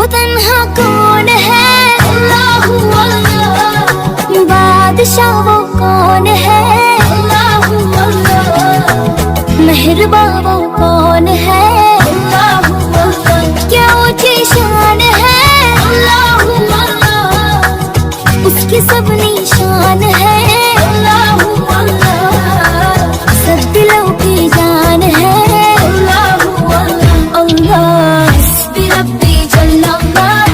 वो तन्हा कौन है? अल्लाहू अल्लाह। बादशाह वो कौन है? अल्लाहू अल्लाह। मेहरबा वो कौन है? अल्लाहू अल्लाह। क्या ऊंची शान है? अल्लाहू अल्लाह। उसकी सब निशान है? अल्लाहू अल्लाह। सब दिलों की जान है? अल्लाहू अल्लाह। अल्लाह हस्बी रब्बी जल्लल्लाह।